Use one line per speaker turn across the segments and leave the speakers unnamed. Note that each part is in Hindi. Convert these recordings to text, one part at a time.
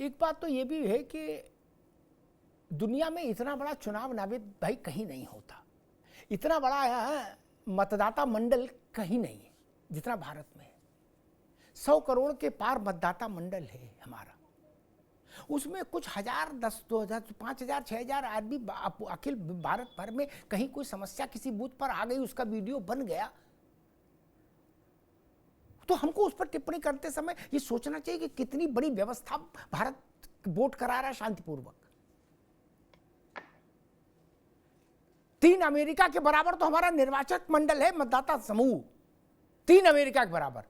एक बात तो ये भी है कि दुनिया में इतना बड़ा चुनाव नाविद भाई कहीं नहीं होता, इतना बड़ा मतदाता मंडल कहीं नहीं है जितना भारत में है। 100 करोड़ के पार मतदाता मंडल है हमारा, उसमें कुछ हजार, 10, 2000, 5000, 6000 आदमी अखिल भारत भर में कहीं कोई समस्या किसी बूथ पर आ गई, उसका वीडियो बन गया, तो हमको उस पर टिप्पणी करते समय ये सोचना चाहिए कि कितनी बड़ी व्यवस्था भारत वोट करा रहा है शांतिपूर्वक। 3 अमेरिका के बराबर तो हमारा निर्वाचक मंडल है, मतदाता समूह 3 अमेरिका के बराबर।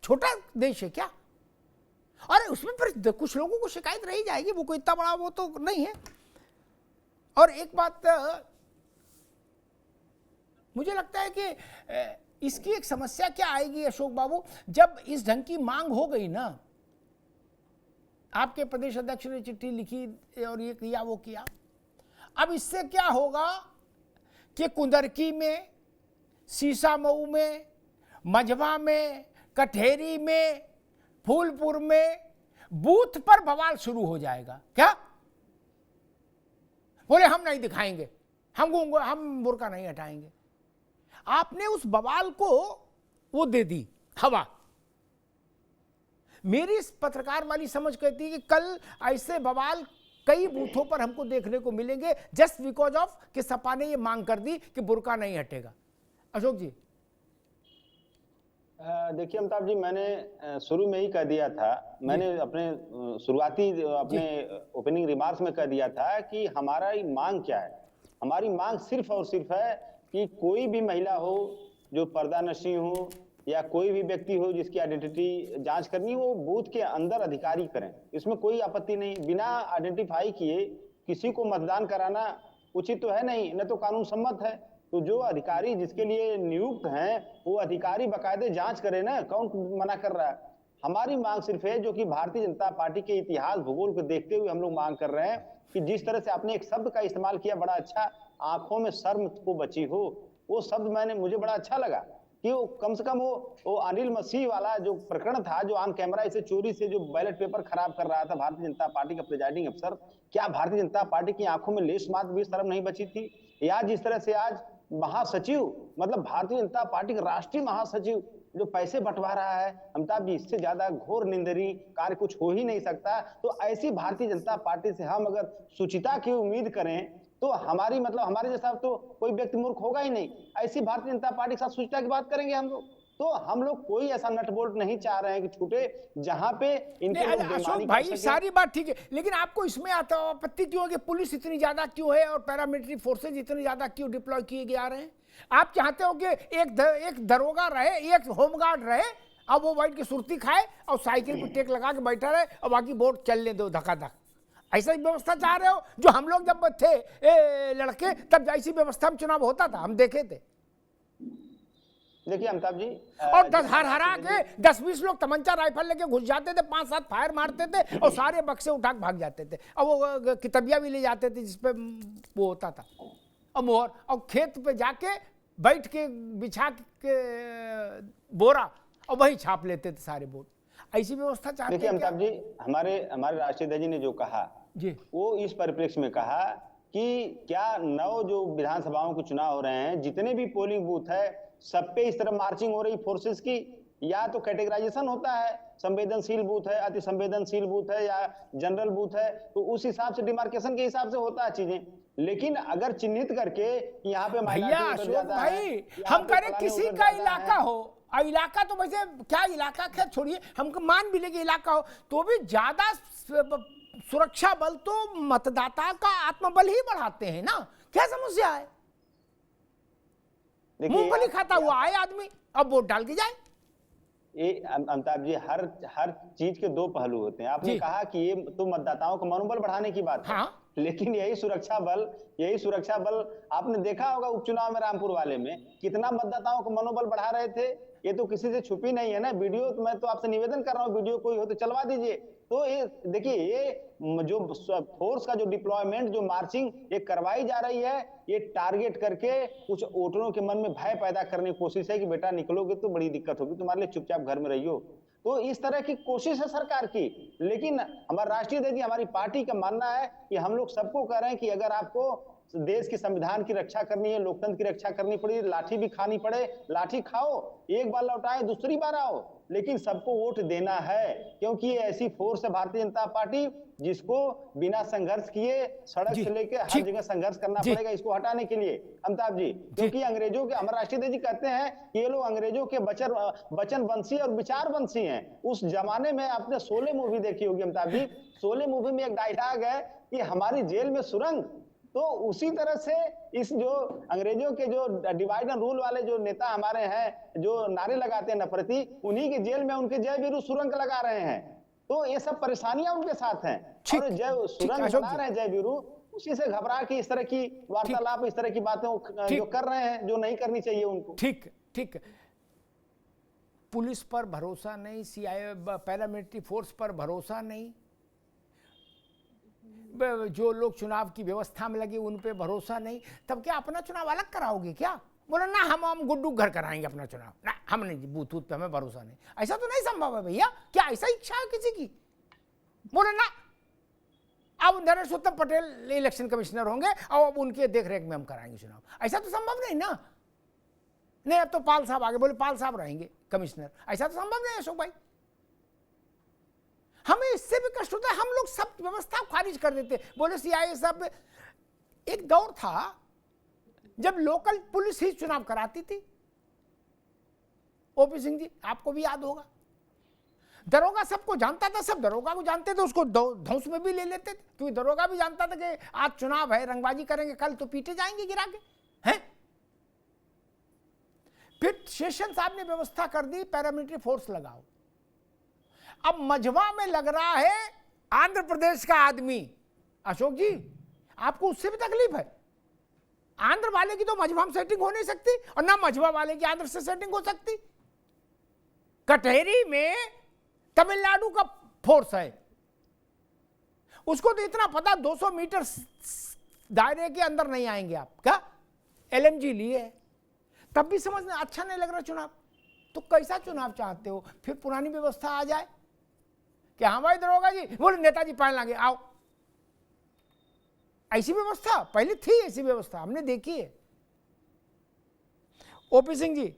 छोटा देश है क्या? अरे उसमें फिर कुछ लोगों को शिकायत रही जाएगी, वो कोई इतना बड़ा वो तो नहीं है। और एक बात मुझे लगता है कि इसकी एक समस्या क्या आएगी अशोक बाबू, जब इस ढंग की मांग हो गई ना, आपके प्रदेश अध्यक्ष ने चिट्ठी लिखी और ये किया वो किया, अब इससे क्या होगा कि कुंदरकी में, सीसामऊ में, मझवा में, कठेरी में, फूलपुर में बूथ पर बवाल शुरू हो जाएगा। क्या बोले हम नहीं दिखाएंगे, हम बुर्का नहीं हटाएंगे। आपने उस बवाल को वो दे दी हवा। मेरी इस पत्रकार वाली समझ कहती है कि कल ऐसे बवाल कई बूथों पर हमको देखने को मिलेंगे, जस्ट बिकॉज ऑफ कि सपा ने ये मांग कर दी कि बुर्का नहीं हटेगा। अशोक जी
देखिए अमिताभ जी, मैंने शुरू में ही कह दिया था, मैंने अपने शुरुआती अपने ओपनिंग रिमार्क्स में कह दिया था कि हमारा मांग क्या है। हमारी मांग सिर्फ और सिर्फ है कि कोई भी महिला हो जो पर्दानशी हो या कोई भी व्यक्ति हो जिसकी आइडेंटिटी जांच करनी हो, वो बूथ के अंदर अधिकारी करें, इसमें कोई आपत्ति नहीं। बिना आइडेंटिफाई किए किसी को मतदान कराना उचित तो है नहीं, न तो कानून सम्मत है। तो जो अधिकारी जिसके लिए नियुक्त हैं वो अधिकारी बाकायदे जांच करे ना, कौन मना कर रहा है। हमारी मांग सिर्फ है, जो कि भारतीय जनता पार्टी के इतिहास भूगोल को देखते हुए हम लोग मांग कर रहे हैं कि जिस तरह से आपने एक शब्द का इस्तेमाल किया बड़ा अच्छा, आंखों में शर्म को बची हो, वो शब्द मुझे बड़ा अच्छा लगा कि वो कम से कम वो अनिल मसीह वाला जो प्रकरण था, जो ऑन कैमरा इसे चोरी से जो बैलेट पेपर खराब कर रहा था भारतीय जनता पार्टी का प्रिजाइडिंग अफसर, क्या भारतीय जनता पार्टी की आंखों में लेश मात्र भी शर्म नहीं बची थी? या जिस तरह से आज महासचिव, मतलब भारतीय जनता पार्टी का राष्ट्रीय महासचिव जो पैसे बंटवा रहा है, अमिताभ जी इससे ज्यादा घोर निंदनीय कार्य कुछ हो ही नहीं सकता। तो ऐसी भारतीय जनता पार्टी से हम अगर सुचिता की उम्मीद करें तो हमारे जैसा तो कोई व्यक्ति मूर्ख होगा ही नहीं। ऐसी भारतीय जनता पार्टी के साथ सुचिता की बात करेंगे हम लोग। तो हम लोग कोई ऐसा नटबोल्ट नहीं चाह रहे हैं कि छूटे जहां पे इनके
अशोक भाई सारी बात ठीक है, लेकिन आपको इसमें आपत्ति क्यों है कि पुलिस इतनी ज्यादा क्यों है और पैरामिलिट्री फोर्सेज इतनी ज्यादा क्यों डिप्लॉय किए जा रहे हैं? आप चाहते हो कि एक दरोगा रहे, एक होमगार्ड रहे, अब वो बैठ के सुर्ती खाए और साइकिल पर टेक लगा के बैठा रहे और बाकी वोट चलने दो धकाधक। ऐसा ही व्यवस्था चाह रहे हो? जो हम लोग जब थे लड़के तब ऐसी व्यवस्था में चुनाव होता था, हम देखे थे।
देखिए अमिताभ जी,
और 10 हरा के 10-20 लोग तमंचा राइफल लेके घुस जाते थे, 5-7 फायर मारते थे और सारे बक्से उठा के भाग जाते थे। और वो किताबियां भी ले जाते थे जिसपे वो होता था और मोहर, और खेत पे जाके बैठ के बिछा के बोरा और वही छाप लेते थे सारे वोट। ऐसी व्यवस्था चाहते हैं।
देखिए अमिताभ जी, हमारे राष्ट्रीय अध्यक्ष जी ने जो कहा
जी, वो
इस परिप्रेक्ष्य में कहा कि क्या 9 जो विधानसभाओं के चुनाव हो रहे हैं, जितने भी पोलिंग बूथ है सब पे इस तरह मार्चिंग हो रही फोर्सेस की, या तो कैटेगराइजेशन होता है, संवेदनशील बूथ है, अति संवेदनशील बूथ है या जनरल बूथ है, तो उस हिसाब से डिमार्केशन के हिसाब से होता है चीजें। लेकिन अगर चिन्हित करके यहाँ पे
भैया अशोक भाई, हम करें किसी का इलाका हो, इलाका तो वैसे क्या इलाका, खैर छोड़िए, हमको मान भी लेंगे इलाका हो, तो भी ज्यादा सुरक्षा बल तो मतदाता का आत्मबल ही बढ़ाते हैं ना। क्या समस्या है? मूंगफली खाता हुआ आए आदमी, अब वोट डाल के जाए।
ये अमिताभ जी, हर चीज के 2 पहलू होते हैं। आपने कहा कि ये तो मतदाताओं का मनोबल बढ़ाने की बात है, लेकिन यही सुरक्षा बल आपने देखा होगा उपचुनाव में रामपुर वाले में कितना मतदाताओं का मनोबल बढ़ा रहे थे। ये तो किसी से छुपी नहीं है ना वीडियो। तो मैं तो आपसे निवेदन कर रहा हूँ, वीडियो कोई हो तो चलवा दीजिए। तो ये देखिए, ये जो फोर्स का जो डिप्लॉयमेंट, जो मार्चिंग ये करवाई जा रही है, ये टारगेट करके कुछ वोटरों के मन में भय पैदा करने की कोशिश है कि बेटा निकलोगे तो बड़ी दिक्कत होगी, तुम्हारे लिए चुपचाप घर में रहियो। तो इस तरह की कोशिश है सरकार की। लेकिन हमारा राष्ट्रीय अध्यक्ष, हमारी पार्टी का मानना है कि हम लोग सबको कह रहे हैं कि अगर आपको देश के संविधान की रक्षा करनी है, लोकतंत्र की रक्षा करनी पड़ी, लाठी भी खानी पड़े, लाठी खाओ, एक बार लौटाए दूसरी बार आओ, लेकिन सबको वोट देना है, क्योंकि ये ऐसी फोर्स है भारतीय जनता पार्टी जिसको बिना संघर्ष किए सड़क से लेकर हर जगह संघर्ष करना पड़ेगा इसको हटाने के लिए, अमिताभ जी। क्योंकि अंग्रेजों के, हमारे राष्ट्रीय अध्यक्ष जी कहते हैं कि ये लोग अंग्रेजों के वचन वंशी और विचार वंशी हैं। उस जमाने में आपने शोले मूवी देखी होगी अमिताभ जी, शोले मूवी में एक डायलॉग है कि हमारी जेल में सुरंग। तो उसी तरह से इस जो अंग्रेजों के जो डिवाइड एंड रूल वाले जो नेता हमारे हैं, जो नारे लगाते हैं नफरती, उन्हीं की जेल में उनके जय वीरू सुरंग लगा रहे हैं। तो ये सब परेशानियां उनके साथ हैं और जय सुरंग बना रहे हैं जय वीरू, उसी से घबरा के इस तरह की वार्तालाप, इस तरह की बातें जो कर रहे हैं, जो नहीं करनी चाहिए उनको।
ठीक ठीक, पुलिस पर भरोसा नहीं, सीआईए पैरामिलिट्री फोर्स पर भरोसा नहीं, जो लोग चुनाव की व्यवस्था में लगे उन पे भरोसा नहीं, तब क्या अपना चुनाव अलग कराओगे क्या? बोला ना हम गुड्डू घर कराएंगे अपना चुनाव, ना हम नहीं, बूथ बूथ पे हमें भरोसा नहीं। ऐसा तो नहीं संभव है भैया, क्या ऐसा इच्छा है किसी की? बोला ना अब नरेश उत्तम पटेल इलेक्शन कमिश्नर होंगे और अब उनके देख रेख में हम कराएंगे चुनाव, ऐसा तो संभव नहीं ना। नहीं अब तो पाल साहब आगे, बोले पाल साहब रहेंगे कमिश्नर, ऐसा तो संभव नहीं अशोक भाई। हमें इससे भी कष्ट होता है, हम लोग सब व्यवस्था खारिज कर देते, बोले सीआईए सब। एक दौर था जब लोकल पुलिस ही चुनाव कराती थी, ओपी सिंह जी आपको भी याद होगा। दरोगा सबको जानता था, सब दरोगा को जानते थे, उसको धौंस में भी ले लेते थे, क्योंकि दरोगा भी जानता था कि आज चुनाव है, रंगबाजी करेंगे, कल तो पीटे जाएंगे गिरा के हैं। फिर शेषन साहब ने व्यवस्था कर दी पैरामिलिट्री फोर्स लगाओ। अब मझवा में लग रहा है आंध्र प्रदेश का आदमी, अशोक जी आपको उससे भी तकलीफ है। आंध्र वाले की तो मझवा में सेटिंग हो नहीं सकती और ना मझवा वाले की आंध्र से सेटिंग हो सकती। कटहरी में तमिलनाडु का फोर्स है, उसको तो इतना पता 200 मीटर दायरे के अंदर नहीं आएंगे आप, क्या एलएमजी लिए, तब भी समझ में अच्छा नहीं लग रहा चुनाव। तो कैसा चुनाव चाहते हो? फिर पुरानी व्यवस्था आ जाए कि हाँ भाई दरोगा जी, बोले नेताजी पालन आगे आओ, ऐसी व्यवस्था पहले थी, ऐसी व्यवस्था हमने देखी है। ओपी सिंह जी,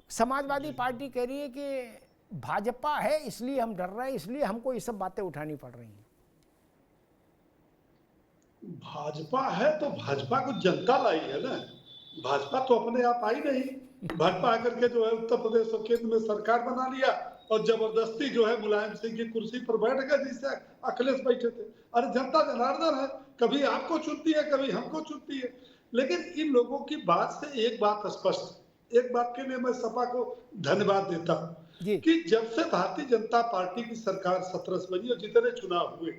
समाजवादी पार्टी कह रही है कि भाजपा है इसलिए हम डर रहे हैं, इसलिए हमको ये सब बातें उठानी पड़ रही हैं।
भाजपा है तो भाजपा को जनता लाई है ना, भाजपा तो अपने आप आई नहीं। भाजपा आकर के जो है उत्तर प्रदेश और केंद्र में सरकार बना लिया और जबरदस्ती जो है मुलायम सिंह की कुर्सी पर बैठ गए, जिससे अखिलेश बैठे थे। अरे जनता जनार्दन है, कभी आपको चुनती है, कभी हमको चुनती है। लेकिन इन लोगों की बात से एक बात स्पष्ट, एक बात के लिए मैं सपा को धन्यवाद देता हूँ कि जब से भारतीय जनता पार्टी की सरकार 17 से बनी और जितने चुनाव हुए,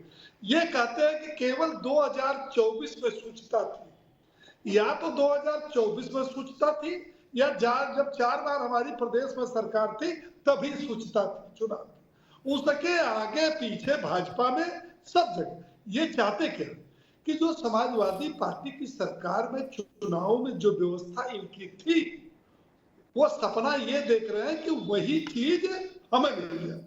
ये कहते हैं कि केवल 2024 में सूचता थी, या तो 2024 में सूचता थी या जब 4 बार हमारी प्रदेश में सरकार थी तभी सूचता थी चुनाव। उसके आगे पीछे भाजपा में सब जगह ये चाहते क्या कि जो समाजवादी पार्टी की सरकार में चुनाव में जो व्यवस्था इनकी थी, वो सपना ये देख रहे हैं कि वही चीज हमें मिल जाए।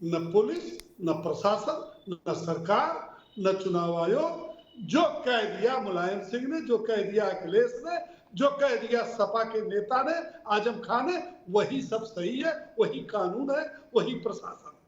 न पुलिस, न प्रशासन, न सरकार, न चुनाव आयोग। जो कह दिया मुलायम सिंह ने, जो कह दिया अखिलेश ने, जो कह दिया सपा के नेता ने, आजम खान ने, वही सब सही है, वही कानून है, वही प्रशासन है।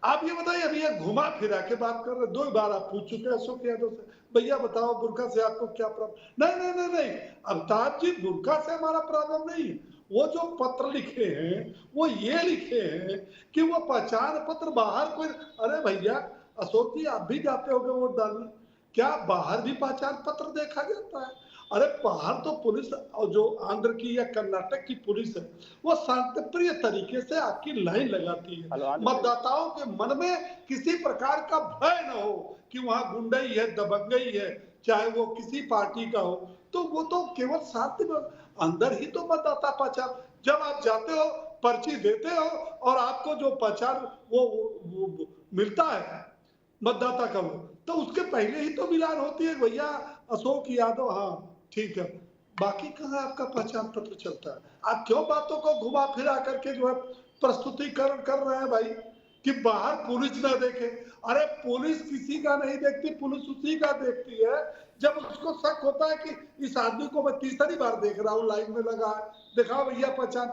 आप ये बताइए, अभी ये घुमा फिरा के बात कर रहे, 2 बार आप पूछ चुके हैं अशोक यादव से, भैया बताओ बुर्का से आपको क्या प्रॉब्लम? नहीं नहीं नहीं नहीं अमिताभ जी, बुर्का से हमारा प्रॉब्लम नहीं। वो जो पत्र लिखे हैं वो ये लिखे हैं कि वो पहचान पत्र बाहर कोई, अरे भैया अशोक जी आप भी जाते होंगे वोट डालने, क्या बाहर भी पहचान पत्र देखा जाता है? अरे बाहर तो पुलिस और जो आंध्र की या कर्नाटक की पुलिस है वो शांतिप्रिय तरीके से आपकी लाइन लगाती है, मतदाताओं के मन में किसी प्रकार का भय न हो कि वहां गुंडई है, दबंगई है, चाहे वो किसी पार्टी का हो। तो वो तो केवल शांति में अंदर ही तो मतदाता पहचान, जब आप जाते हो पर्ची देते हो और आपको जो पहचान वो मिलता है मतदाता का, वो तो उसके पहले ही तो मिलान होती है भैया अशोक यादव, हाँ ठीक है, बाकी कहाँ आपका पहचान पत्र चलता है? आप क्यों बातों को घुमा फिरा करके जो है प्रस्तुतिकरण कर रहे हैं भाई कि बाहर पुलिस ना देखे। अरे पुलिस किसी का नहीं देखती, पुलिस उसी का देखती है जब उसको शक होता है कि इस आदमी को मैं तीसरी बार देख रहा हूँ, लाइन में लगा है, दिखाओ भैया पहचान,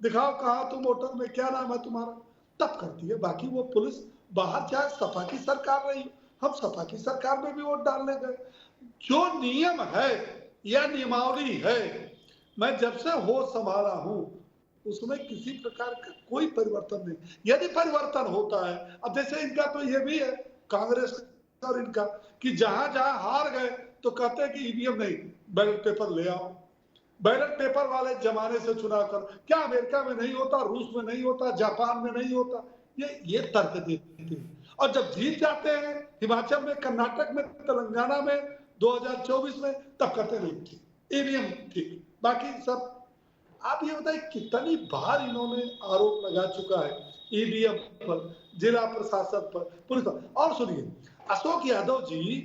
दिखाओ कहाँ तुम होटल में, क्या नाम है तुम्हारा, तब करती है। बाकी वो पुलिस बाहर, चाहे सपा की सरकार रही, हम सपा की सरकार में भी वोट डालने गए। जो नियम है या नियमावली है, मैं जब से होश संभाला हूं उसमें किसी प्रकार का कोई परिवर्तन नहीं। यदि परिवर्तन होता है, अब जैसे इनका तो ये भी है कांग्रेस और इनका कि जहां जहां हार गए तो कहते हैं कि ईवीएम नहीं, बैलेट पेपर ले आओ। बैलेट पेपर वाले जमाने से चुनाव कर, क्या अमेरिका में नहीं होता, रूस में नहीं होता, जापान में नहीं होता, ये तर्क देते हैं। और जब जीत जाते हैं हिमाचल में, कर्नाटक में, तेलंगाना में 2024 में, तब कहते नहीं ठीक, ईवीएम ठीक, बाकी सब। आप ये बताइए कितनी बार इन्होंने आरोप लगा चुका है ईवीएम पर, जिला प्रशासन पर, पुलिस पर। और सुनिए, अशोक यादव जी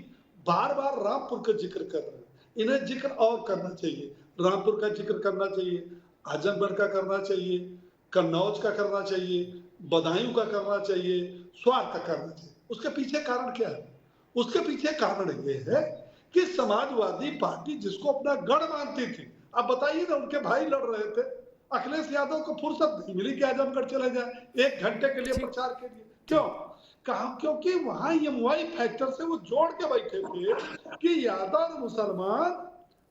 बार बार रामपुर का जिक्र कर रहे हैं, इन्हें जिक्र और करना चाहिए। रामपुर का जिक्र करना चाहिए, आजमगढ़ का करना चाहिए, कन्नौज का करना चाहिए, बदायूं का करना चाहिए, स्वार का करना चाहिए। उसके पीछे कारण क्या है? उसके पीछे कारण ये है कि समाजवादी पार्टी जिसको अपना गढ़ मानती थी, अब बताइए ना, उनके भाई लड़ रहे थे, अखिलेश यादव को फुर्सत नहीं मिली कि आजमगढ़ चले जाए 1 घंटे के लिए प्रचार के लिए। क्यों? कहा क्योंकि वहां एमवाई फैक्टर से वो जोड़ के बैठे थे कि यादव मुसलमान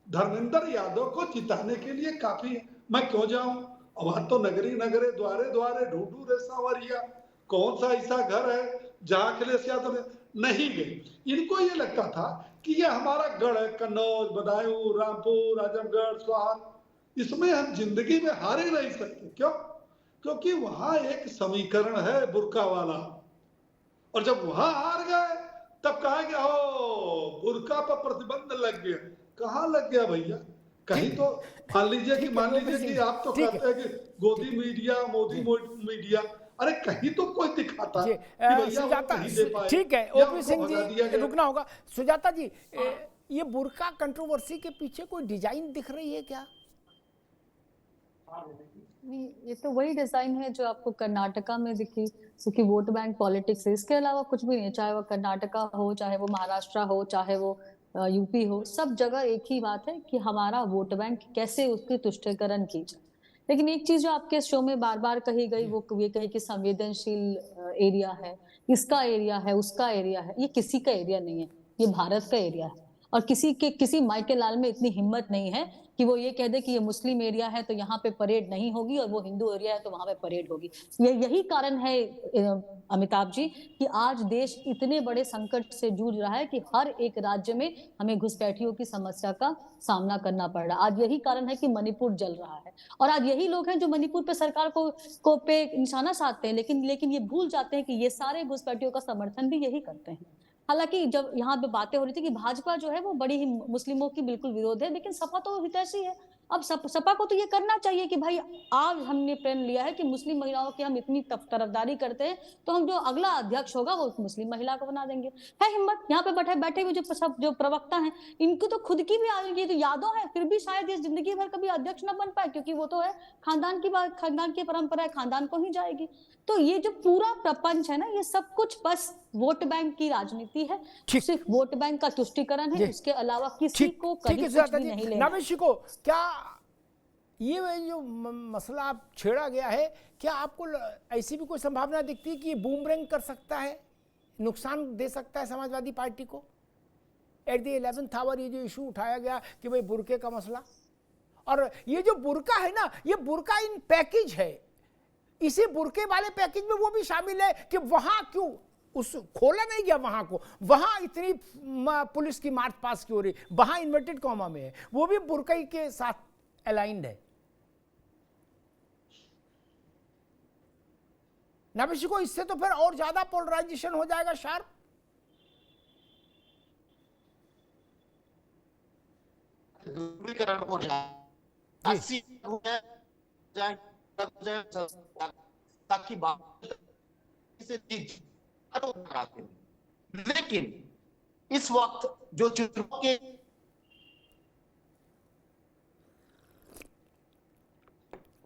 धर्मेंद्र यादव को जिताने के लिए काफी है, मैं क्यों जाऊं। अब वहां तो नगरी नगरे द्वारे द्वारे ढूंढू रे सांवरिया, कौन सा ऐसा घर है जहां अखिलेश यादव नहीं गए। इनको ये लगता था कि ये हमारा गढ़ है, कन्नौज, बदायूं, रामपुर, आजमगढ़, स्वार, इसमें हम जिंदगी में हार ही नहीं सकते। क्यों? क्योंकि वहां एक समीकरण है बुर्का वाला, और जब वहां हार गए तब कहा कि ओ बुर्का पर प्रतिबंध लग गया। कहाँ लग गया भैया? कहीं तो मान लीजिए कि आप तो कहते हैं कि गोदी मीडिया, मोदी मीडिया, अरे कहीं तो कोई दिखाता है कि भैया वो कहीं दे पाए।
ठीक है, ओपी सिंह जी रुकना होगा। सुजाता जी, ये बुर्का कंट्रोवर्सी के पीछे कोई डिजाइन दिख रही है क्या?
नहीं, ये तो वही डिजाइन है जो आपको कर्नाटका में दिखी, क्योंकि वोट बैंक पॉलिटिक्स है, इसके अलावा कुछ भी नहीं है। चाहे वो कर्नाटका हो, चाहे वो महाराष्ट्र हो, चाहे वो यूपी हो, सब जगह एक ही बात है कि हमारा वोट बैंक कैसे उसकी तुष्टीकरण की जाए। लेकिन एक चीज जो आपके शो में बार बार कही गई, वो ये कही कि संवेदनशील एरिया है, इसका एरिया है, उसका एरिया है। ये किसी का एरिया नहीं है, ये भारत का एरिया है। और किसी माइकल लाल में इतनी हिम्मत नहीं है कि वो ये कह दे कि ये मुस्लिम एरिया है तो यहाँ पे परेड नहीं होगी, और वो हिंदू एरिया है तो वहां पे परेड होगी। यही कारण है अमिताभ जी कि आज देश इतने बड़े संकट से जूझ रहा है कि हर एक राज्य में हमें घुसपैठियों की समस्या का सामना करना पड़ रहा है। आज यही कारण है कि मणिपुर जल रहा है, और आज यही लोग हैं जो मणिपुर पे सरकार को पे निशाना साधते हैं, लेकिन ये भूल जाते हैं कि ये सारे घुसपैठियों का समर्थन भी यही करते हैं। हालांकि जब यहाँ पे बातें हो रही थी कि भाजपा जो है वो बड़ी ही मुस्लिमों की बिल्कुल विरोध है, लेकिन सपा तो हितैषी है। अब सपा को तो ये करना चाहिए कि भाई आज हमने प्रण लिया है कि मुस्लिम महिलाओं की हम इतनी तरफदारी करते हैं, तो हम जो अगला अध्यक्ष होगा वो मुस्लिम महिला को बना देंगे। है हिम्मत। यहाँ पे बैठे हुए जो प्रवक्ता हैं, इनको तो खुद की भी ये तो यादव है, फिर भी शायद ये जिंदगी भर कभी अध्यक्ष न बन पाए, क्योंकि वो तो है खानदान की बात, खानदान की परंपरा है, खानदान को ही जाएगी। तो ये जो पूरा प्रपंच है ना, ये सब कुछ बस वोट बैंक की राजनीति है, सिर्फ वोट बैंक का तुष्टीकरण है, इसके अलावा किसी को कहीं कुछ भी नहीं लेना।
नावेशी को क्या ये जो मसला आप छेड़ा गया है, क्या आपको ऐसी भी कोई संभावना दिखती है कि ये बूमरैंग कर सकता है, नुकसान दे सकता है समाजवादी पार्टी को? एट द 11th आवर ये जो इशू उठाया गया कि भाई बुर्के का मसला, और ये जो बुर्का है ना, ये बुर्का इन पैकेज है, इसी बुर्के वाले पैकेज में वो भी शामिल है कि वहां क्यों उस खोला नहीं गया वहां को, वहां इतनी पुलिस की मार्च पास की हो रही, वहां इन्वर्टेड कॉमा में है, वो भी बुर्कई के साथ अलाइंड है। नाविशी को इससे तो फिर और ज्यादा पोलराइजेशन हो जाएगा शार्प।
हो जाए ताकि लेकिन इस वक्त जो चुनाव के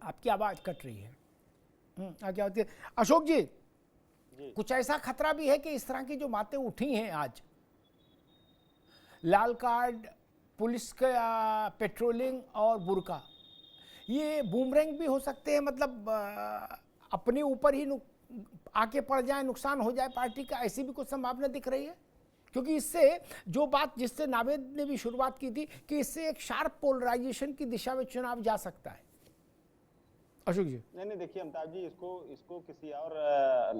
आपकी आवाज कट रही है। आगे होती है। अशोक जी, कुछ ऐसा खतरा भी है कि इस तरह की जो बातें उठी हैं आज, लाल कार्ड, पुलिस का पेट्रोलिंग और बुर्का, ये बूमरैंग भी हो सकते हैं, मतलब अपने ऊपर ही आके पड़ जाए, नुकसान हो जाए पार्टी का, ऐसी भी कुछ संभावना दिख रही है? क्योंकि इससे जो बात जिससे नावेद ने भी शुरुआत की थी कि इससे एक शार्प पोलराइजेशन की दिशा में चुनाव जा सकता है। अशोक जी।
नहीं देखिए अमिताभ जी, इसको किसी और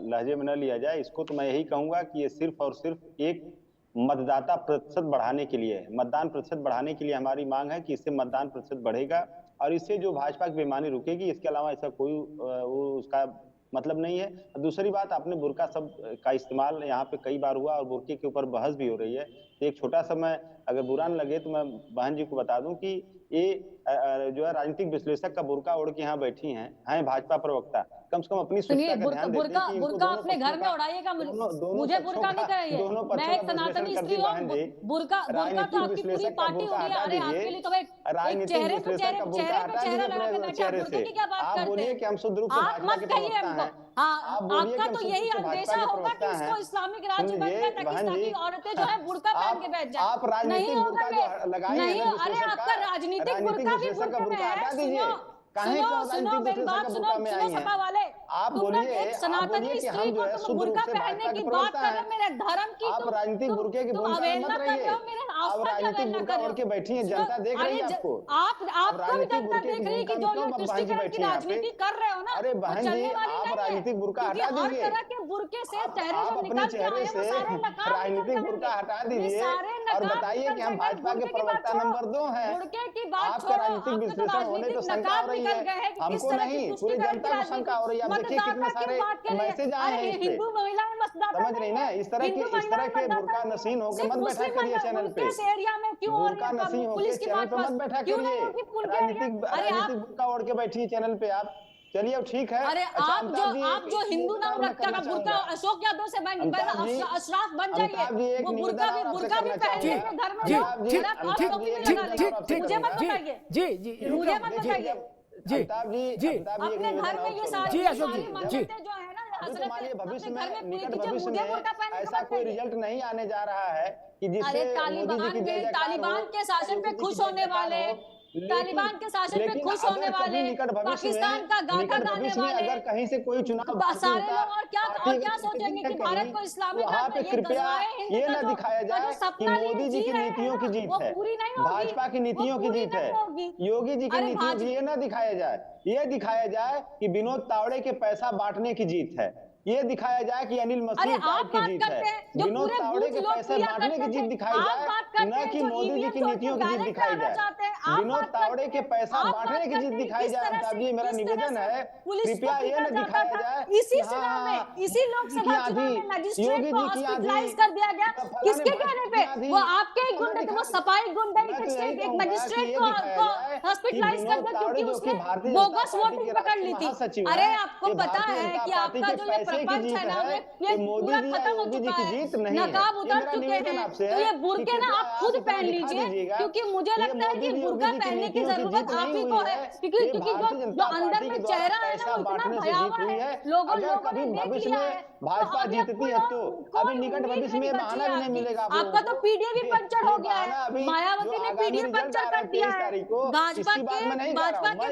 लहजे में न लिया जाए। इसको तो मैं यही कहूंगा कि ये सिर्फ और सिर्फ एक मतदाता प्रतिशत बढ़ाने के लिए है, मतदान प्रतिशत बढ़ाने के लिए हमारी मांग है कि इससे मतदान प्रतिशत बढ़ेगा और इससे जो भाजपा की बेईमानी रुकेगी। इसके अलावा ऐसा कोई उसका मतलब नहीं है। दूसरी बात, आपने बुर्का शब्द का इस्तेमाल यहाँ पे कई बार हुआ और बुर्के के ऊपर बहस भी हो रही है। तो एक छोटा सा, मैं अगर बुरा न लगे तो मैं बहन जी को बता दूं कि ये जो है राजनीतिक विश्लेषक का बुर्का ओढ़ के यहाँ बैठी हैं भाजपा प्रवक्ता, कम से कम अपनी
सुनिए, बुर्का अपने घर में उड़ाइएगा, मुझे बुर्का नहीं कराइए। मैं एक सनातनी स्त्री हूँ, बुर्का तो आपकी पूरी पार्टी हो रही है। अरे आपके लिए तो एक चेहरे पे चेहरा लगा के बैठे, बुर्के की क्या बात करते हैं?
कि हम शुद्ध रूप से
आप मत कहिए हमको। हाँ, आपका तो यही अंदेशा होगा कि इसको इस्लामिक राज्य बन जाए, पाकिस्तानी औरतें जो है बुर्का पहन के बैठ जाए। नहीं होगा, नहीं। अरे आपका राजनीतिक बुर्का भी बुर्के में है। सुनो मेरी बात, सुनो सपा वाले, तुम एक सनातनी स्त्री को तुम बुर्का पहनने की बात कर रहे हो, मेरे धर्म की
आप राजनीतिक बुर्के की
अवहेलना कर रहे हो, मेरे आस्था की अवहेलना कर रहे हो।
के बैठी है, जनता देख रही है आपको।
आपको भी जनता देख रही है कि जो लोग तुष्टिकरण की राजनीति कर रहे हो ना,
अरे बहन जी, आप राजनीतिक बुर्का हटा दीजिए।
हर तरह के बुर्के से चेहरे जो निकल के आए हैं वो सारे नकाब
राजनीतिक बुर्का हटा दीजिए और बताइए कि हम भाजपा के प्रवक्ता नंबर 2 हैं।
बुर्के की बात
आपका राजनीतिक विश्लेषण होने तो शंका हो रही है, हमको नहीं, पूरी जनता को शंका हो रही है। आप देखिए कितने सारे मैसेज आए हैं इस पे,
हिंदू महिला
समझ रही ना? इस तरह के बुर्का नसीन होकर मत बैठा करिए चैनल पे, बुर्का नसीन होकर चैनल पे मत बैठा करिए। राजनीतिक बुर्का ओढ़ के बैठिए चैनल पे आप। चलिए अब ठीक है।
अरे आप जो हिंदू नाम रखता का बुर्का अशोक यादव से अशराफ बन जाइए, वो बुर्का भी पहनिए घर में। मुझे मत बताइए, मुझे मत बताइए
जी जी
अपने घर में ये सारी मन्नतें जो है ना,
भविष्य में, निकट भविष्य में ऐसा कोई रिजल्ट नहीं आने जा रहा है कि जिससे
तालिबान के शासन पे खुश होने वाले, तालिबान के शासन पे खुश होने वाले, पाकिस्तान का गाथा गाने वाले,
अगर कहीं से कोई चुनाव
सारे लोग और क्या सोचेंगे कि भारत को इस्लामिक
वहाँ पे कृपया ये न दिखाया जाए कि मोदी जी की नीतियों की जीत है, भाजपा की नीतियों की जीत है, योगी जी की नीतियों की, ये न दिखाया जाए। ये दिखाया जाए कि विनोद तावड़े के पैसा बांटने की जीत है, ये दिखाया जाए कि अनिल मसीह की जीत है, विनोद तावड़े के पैसे बांटने की जीत दिखाई जाए, न कि मोदी जी की नीतियों की जीत दिखाई जाए। विनोद तावड़े के पैसा बांटने की जीत दिखाई जाए। अमिताभ जी, मेरा निवेदन है, कृपया ये न दिखाया जाए
इसी चुनाव में, इसी लोकसभा चुनाव में मजिस्ट्रेट को हॉस्पिटलाइज कर दिया गया, किसके कहने पे? वो आपके ही गुंडे थे, वो सपाई गुंडे एक मजिस्ट्रेट को हॉस्पिटलाइज कर दिया क्योंकि उसने बोगस वोटिंग पकड़ ली थी। अरे आपको पता है कि आपका जो ये प्रपंच है ना, ये पूरा खत्म हो चुका है, नकाब उतर चुके हैं। तो ये बुर्के ना आप खुद पहन लीजिए, क्योंकि मुझे लगता है कि बुर्का पहनने की जरूरत आप ही को है, क्योंकि जो अंदर में चेहरा है ना वो इतना भयावह है, लोगों ने देख लिया है।
भाजपा जीतती है तो अभी निकट भविष्य में बहाना भी नहीं मिलेगा
आपका तो पीडीए भी पंचर हो गया है, मायावती ने पीडीए पंचर कर दिया है। भाजपा के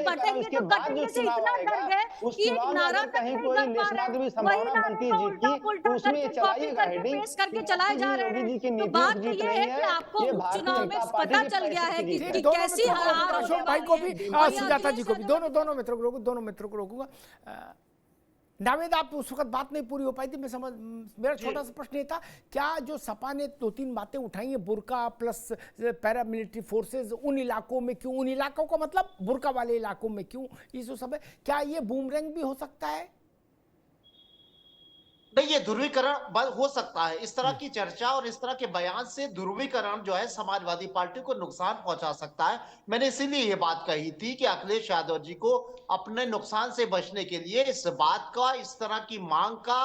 बटन के तो कटने से इतना डर गए कि एक नारा तक नहीं कर पा रहे, वही नारे को उल्टा पुल्टा करके कॉपी करके पेश करके चलाए जा रहे हैं। तो बात तो ये है कि आपको चुनाव में पता चल गया है कि कैसी हार।
अशोक भाई को भी, सुजाता जी को भी, दोनों मित्रों को रोकूंगा। नावेद, आप उस वक्त बात नहीं पूरी हो पाई थी, मैं समझ, मेरा छोटा सा प्रश्न ये था, क्या जो सपा ने 2-3 बातें उठाई हैं, बुर्का प्लस पैरामिलिट्री फोर्सेस, उन इलाकों में क्यों, उन इलाकों का मतलब बुर्का वाले इलाकों में क्यों, ये जो सब है, क्या ये बूमरैंग भी हो सकता है?
नहीं, ये ध्रुवीकरण हो सकता है। इस तरह की चर्चा और इस तरह के बयान से ध्रुवीकरण जो है समाजवादी पार्टी को नुकसान पहुंचा सकता है। मैंने इसीलिए ये बात कही थी कि अखिलेश यादव जी को अपने नुकसान से बचने के लिए इस बात का, इस तरह की मांग का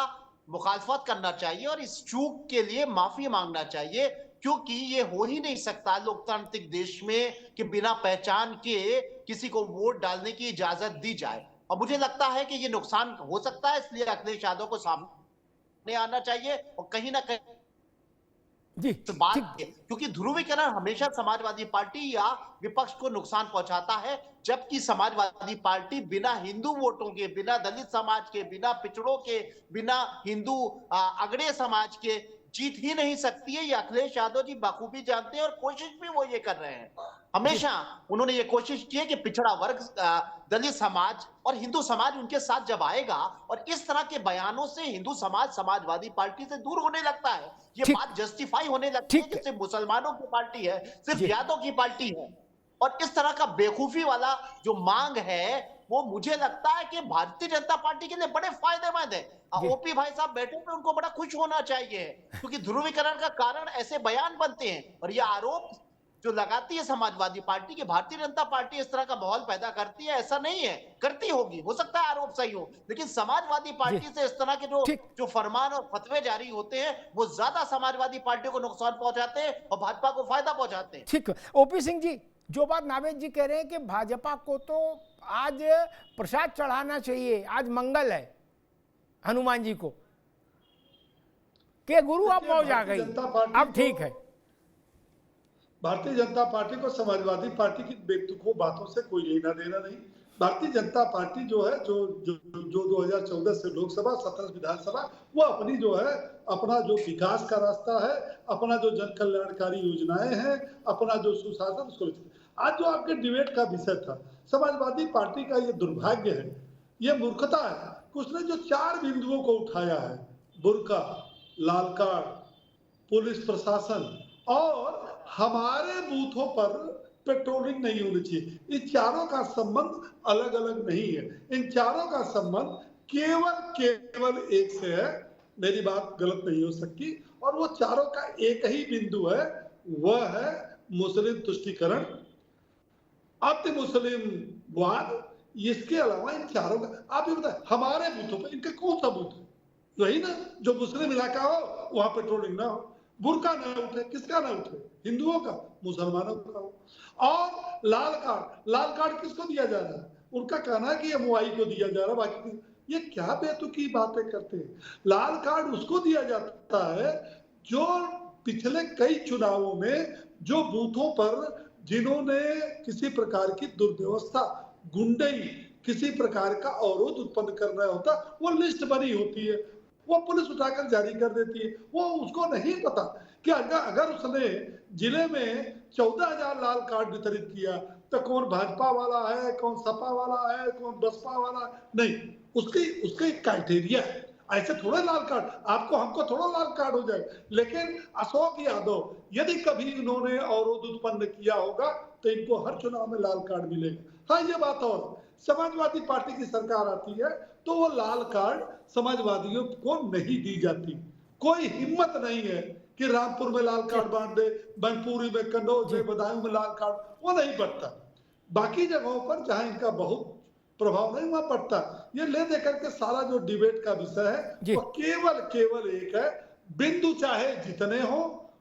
मुखालफत करना चाहिए और इस चूक के लिए माफी मांगना चाहिए, क्योंकि ये हो ही नहीं सकता लोकतांत्रिक देश में कि बिना पहचान के किसी को वोट डालने की इजाजत दी जाए। और मुझे लगता है कि ये नुकसान हो सकता है, इसलिए अखिलेश यादव को सामने आना चाहिए और कहीं ना कहीं
जी
बात
ठीक।
क्योंकि ध्रुवीकरण हमेशा समाजवादी पार्टी या विपक्ष को नुकसान पहुंचाता है, जबकि समाजवादी पार्टी बिना हिंदू वोटों के, बिना दलित समाज के, बिना पिछड़ों के, बिना हिंदू अगड़े समाज के जीत ही नहीं सकती है। ये अखिलेश यादव जी बखूबी जानते हैं और कोशिश भी वो ये कर रहे हैं। हमेशा उन्होंने ये कोशिश की है कि पिछड़ा वर्ग, दलित समाज और हिंदू समाज उनके साथ जब आएगा और इस तरह के बयानों से हिंदू समाज समाजवादी पार्टी से दूर होने लगता है, ये
ठीक।
बात जस्टिफाई होने लगती है
ठीक
कि
है।
सिर्फ मुसलमानों की पार्टी है, सिर्फ
जी।
यादव की पार्टी है। और इस तरह का बेवकूफी वाला जो मांग है वो मुझे लगता है कि भारतीय जनता पार्टी के लिए बड़े फायदेमंद है।
जी।
ओपी भाई साहब बैठे पे उनको बड़ा खुश होना चाहिए, क्योंकि ध्रुवीकरण का कारण ऐसे बयान बनते हैं। और ये आरोप जो लगाती है समाजवादी पार्टी की भारतीय जनता पार्टी इस तरह का माहौल पैदा करती है, ऐसा नहीं है, करती होगी, हो सकता है आरोप सही हो, लेकिन समाजवादी पार्टी से इस तरह के
ठीक।
जो फरमान और फतवे जारी होते हैं वो ज्यादा समाजवादी पार्टी को नुकसान पहुंचाते हैं और भाजपा को फायदा पहुंचाते हैं।
ठीक। ओपी सिंह जी, जो बात नावेद जी कह रहे हैं कि भाजपा को तो आज प्रसाद चढ़ाना चाहिए, आज मंगल है हनुमान जी को, के गुरु अब मौज आ गई, अब ठीक है।
भारतीय जनता पार्टी को समाजवादी पार्टी की बेतुकों बातों से कोई लेना देना नहीं। भारतीय जनता पार्टी जो है जो 2014 से लोकसभा 17 विधानसभा, वो अपनी जो है अपना जो विकास का रास्ता है, अपना जो जन कल्याणकारी योजनाएं हैं, अपना जो सुशासन, उसको। आज जो आपके डिबेट का विषय था, समाजवादी पार्टी का ये दुर्भाग्य है, ये मूर्खता है। उसने जो 4 बिंदुओं को उठाया है, बुर्का, लाल कार्ड, पुलिस प्रशासन और हमारे बूथों पर पेट्रोलिंग नहीं होनी चाहिए, इन चारों का संबंध अलग अलग नहीं है। इन चारों का संबंध केवल एक से है। मेरी बात गलत नहीं हो सकती। और वो चारों का एक ही बिंदु है, वह है मुस्लिम तुष्टीकरण, अति मुस्लिम वाद। इसके अलावा इन चारों का, आप ये बताएं हमारे बूथों पर इनका कौन सा बूथ है? वही ना जो मुस्लिम इलाका हो वहां पेट्रोलिंग ना हो, बुर्का ना उठे, किसका ना उठे? हिंदुओं का, मुसलमानों का हो। और लाल कार्ड किसको दिया जा रहा है? उनका कहना है कि एमओआई को दिया जा रहा है, बाकी ये क्या बेतुकी बातें करते हैं। लाल कार्ड उसको दिया जाता है जो पिछले कई चुनावों में जो बूथों पर जिन्होंने किसी प्रकार की दुर्व्यवस्था, गुंडई, किसी प्रकार का अवरोध उत्पन्न करना होता, वो लिस्ट बनी होती है, वो पुलिस उठाकर जारी कर देती है। वो उसको नहीं पता कि अगर उसने जिले में 14,000 लाल कार्ड वितरित किया तो कौन भाजपा वाला है, कौन सपा वाला है, कौन बसपा वाला, नहीं, उसके क्राइटेरिया है। ऐसे थोड़े लाल कार्ड, आपको हमको थोड़ा लाल कार्ड हो जाए। लेकिन अशोक यादव यदि कभी इन्होंने अवरोध उत्पन्न किया होगा तो इनको हर चुनाव में लाल कार्ड मिलेगा। हाँ, ये बात। और समाजवादी पार्टी की सरकार आती है तो वो लाल कार्ड समाजवादियों को नहीं दी जाती। कोई हिम्मत नहीं है कि रामपुर में लाल कार्ड बांट दे, बनपुरी में, कन्नौज में, बदायूं में लाल कार्ड, वो नहीं पड़ता। बाकी जगहों पर जहां इनका बहुत प्रभाव नहीं वहां पड़ता। ये ले दे करके सारा जो डिबेट का विषय है वो केवल एक है, बिंदु चाहे जितने हो,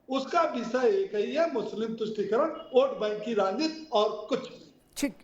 उसका विषय एक ही है, मुस्लिम तुष्टीकरण, वोट बैंक की राजनीति और कुछ।
ठीक।